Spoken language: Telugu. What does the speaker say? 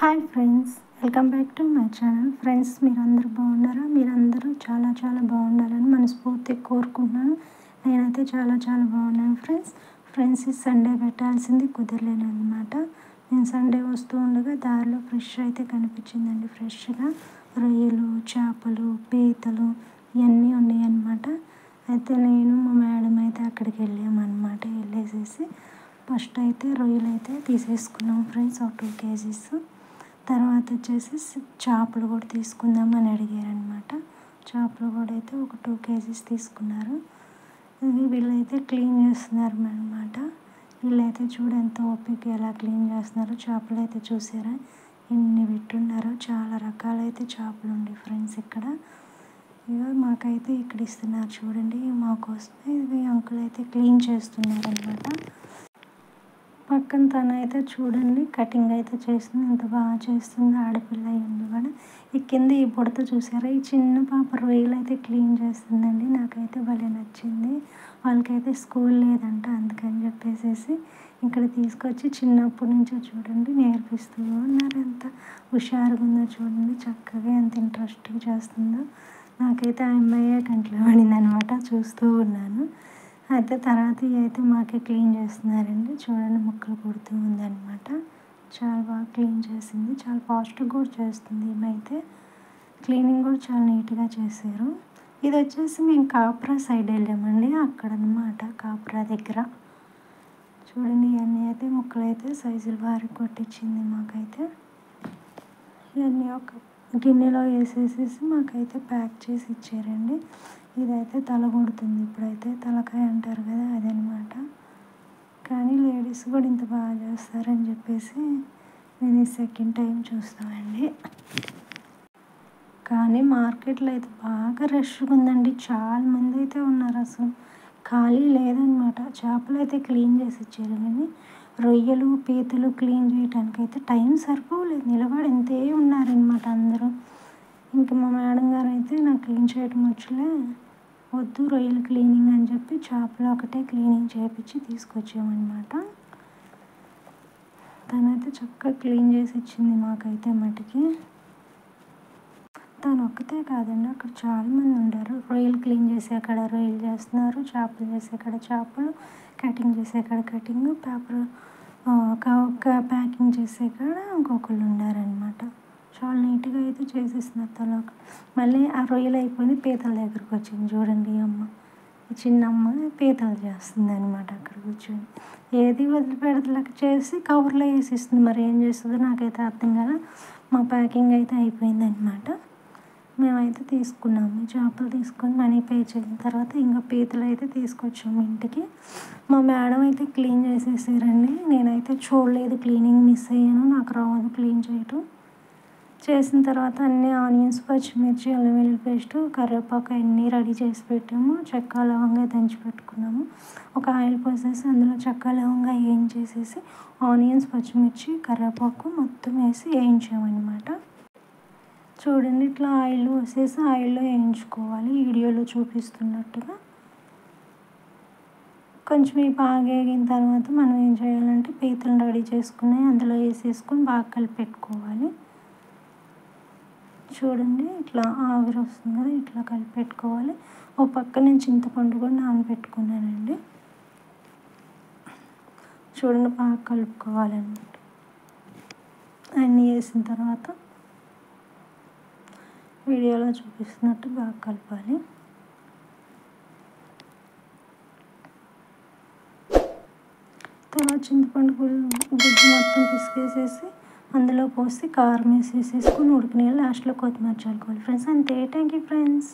Hi friends, welcome back to my channel. Friends, మీరందరూ బాగున్నారా? మీరందరూ చాలా బాగుండాలని మనస్ఫూర్తిగా కోరుకుంటున్నాను. నేనైతే చాలా బాగున్నాను ఫ్రెండ్స్. ఈ సండే పెట్టాల్సింది కుదరలేనమాట. నేను సండే వస్తూ ఉండగా దారిలో ఫ్రెష్ అయితే కనిపించిందండి. ఫ్రెష్గా రొయ్యలు, చేపలు, పీతలు ఇవన్నీ ఉన్నాయి అన్నమాట. అయితే నేను మా మేడం అయితే అక్కడికి వెళ్ళామన్నమాట. వెళ్ళేసేసి ఫస్ట్ అయితే రొయ్యలు అయితే తీసేసుకున్నాం ఫ్రెండ్స్, ఒక 2 kgs. తర్వాత వచ్చేసి చేపలు కూడా తీసుకుందామని అడిగారనమాట. చేపలు కూడా అయితే ఒక 2 kgs తీసుకున్నారు. వీళ్ళైతే క్లీన్ చేస్తున్నారు అన్నమాట. వీళ్ళైతే ఎంత ఓపిక ఎలా క్లీన్ చేస్తున్నారో. చేపలు అయితే చూసారా ఎన్ని పెట్టున్నారో. చాలా రకాలైతే చేపలు ఉండే ఫ్రెండ్స్ ఇక్కడ. ఇక మాకైతే ఇక్కడ ఇస్తున్నారు చూడండి, మా కోసమే. ఇది అంకుల్ అయితే క్లీన్ చేస్తున్నారు అనమాట. పక్కన తను అయితే చూడండి కటింగ్ అయితే చేస్తుంది. ఎంత బాగా చేస్తుంది, ఆడపిల్ల అయ్యింది కూడా. ఈ కింద ఈ బుడత చూసారా, ఈ చిన్న పాప రొయ్యలు అయితే క్లీన్ చేస్తుందండి. నాకైతే భలే నచ్చింది. వాళ్ళకైతే స్కూల్ లేదంట, అందుకని చెప్పేసి ఇక్కడ తీసుకొచ్చి చిన్నప్పటి నుంచో చూడండి నేర్పిస్తూ ఉన్నారు. ఎంత హుషారుగా ఉందో చూడండి, చక్కగా ఎంత ఇంట్రెస్ట్గా చేస్తుందో. నాకైతే ఆ అమ్మాయి కంట్లో పడింది అనమాట, చూస్తూ ఉన్నాను. అయితే తర్వాత అయితే మాకే క్లీన్ చేస్తున్నారండి. చూడండి ముక్కలు కుడుతూ ఉందన్నమాట. చాలా బాగా క్లీన్ చేసింది, చాలా ఫాస్ట్గా కూడా చేస్తుంది. ఏమైతే క్లీనింగ్ కూడా చాలా నీట్గా చేశారు. ఇది వచ్చేసి మేము కాప్రా సైడ్ వెళ్ళామండి, అక్కడ అనమాట, కాప్రా దగ్గర. చూడండి ఇవన్నీ అయితే ముక్కలు అయితే సైజులు వారికి కొట్టించింది మాకైతే. ఇవన్నీ ఒక గిన్నెలో వేసేసేసి మాకైతే ప్యాక్ చేసి ఇచ్చారండి. ఇదైతే తల కొడుతుంది, ఇప్పుడైతే తలకాయ అంటారు కదా, అదనమాట. కానీ లేడీస్ కూడా ఇంత బాగా చేస్తారని చెప్పేసి నేను ఈ సెకండ్ టైం చూస్తామండి. కానీ మార్కెట్లో అయితే బాగా రష్గా ఉందండి. చాలా మంది అయితే ఉన్నారు, అసలు ఖాళీ లేదనమాట. చేపలు అయితే క్లీన్ చేసి ఇచ్చారు, కానీ రొయ్యలు, పీతలు క్లీన్ చేయడానికి అయితే టైం సరిపోలేదు. నిలబడి ఎంతే ఉన్నారనమాట అందరూ. ఇంకా మా మేడం గారు అయితే నాకు క్లీన్ చేయడం వచ్చలే, వద్దు రొయ్యలు క్లీనింగ్ అని చెప్పి చేపలు ఒకటే క్లీనింగ్ చేయించి తీసుకొచ్చామన్నమాట. తనైతే చక్కగా క్లీన్ చేసి ఇచ్చింది మాకైతే మటుకి. తను ఒక్కతే కాదండి, అక్కడ చాలామంది ఉండారు. రొయ్యలు క్లీన్ చేసే అక్కడ రొయ్యలు చేస్తున్నారు, చేపలు చేసే అక్కడ చేపలు, కటింగ్ చేసే అక్కడ కటింగ్, పేపర్ ప్యాకింగ్ చేసే కాడ ఇంకొకళ్ళు ఉన్నారనమాట. చాలా నీట్గా అయితే చేసేస్తున్నారు తల. మళ్ళీ ఆ రొయ్యలు అయిపోయి పీతల దగ్గరకు వచ్చింది చూడండి. అమ్మ, ఈ చిన్న అమ్మ పీతలు చేస్తుంది అనమాట అక్కడ కూర్చొని. ఏది వదిలిపెడతలకు చేసి కవర్లో వేసి ఇస్తుంది. మరి ఏం చేస్తుందో నాకైతే అర్థం కదా. మా ప్యాకింగ్ అయితే అయిపోయింది అనమాట. మేమైతే తీసుకున్నాము చేపలు. తీసుకొని మనీ పే చేసిన తర్వాత ఇంకా పీతలు అయితే తీసుకొచ్చాము ఇంటికి. మా మేడం అయితే క్లీన్ చేసేసారండి. నేనైతే చూడలేదు, క్లీనింగ్ మిస్ అయ్యాను, నాకు రాదు క్లీన్ చేయటం. చేసిన తర్వాత అన్నీ ఆనియన్స్, పచ్చిమిర్చి, అల్లం వెల్లుల్లి పేస్టు, కరివేపాకు అన్నీ రెడీ చేసి పెట్టాము. చెక్క లవంగా దంచి పెట్టుకున్నాము. ఒక ఆయిల్ పోసేసి అందులో చెక్క లవంగా వేయించేసేసి ఆనియన్స్, పచ్చిమిర్చి, కరివేపాకు మొత్తం వేసి వేయించామన్నమాట. చూడండి ఇట్లా ఆయిల్ పోసేసి ఆయిల్లో వేయించుకోవాలి, వీడియోలో చూపిస్తున్నట్టుగా. కొంచెం ఈ బాగా వేగిన తర్వాత మనం ఏం చేయాలంటే పీతలు రెడీ చేసుకుని అందులో వేసేసుకొని బాగా కలిపి పెట్టుకోవాలి. చూడండి ఇట్లా ఆవిరి వస్తుంది కదా, ఇట్లా కలిపి పెట్టుకోవాలి. ఓ పక్క నేను చింతపండు కూడా నానబెట్టుకున్నానండి. చూడండి బాగా కలుపుకోవాలన్నమాట. అన్నీ వేసిన తర్వాత వీడియోలో చూపిస్తున్నట్టు బాగా కలపాలి. తర్వాత చింతపండు గుజ్జు మొత్తం పిసికేసేసి అందులో పోసి కారం వేసేసుకొని ఉడికిన లాస్ట్లో కొత్తిమీర చల్లుకోవాలి ఫ్రెండ్స్. అంతే. Thank you friends.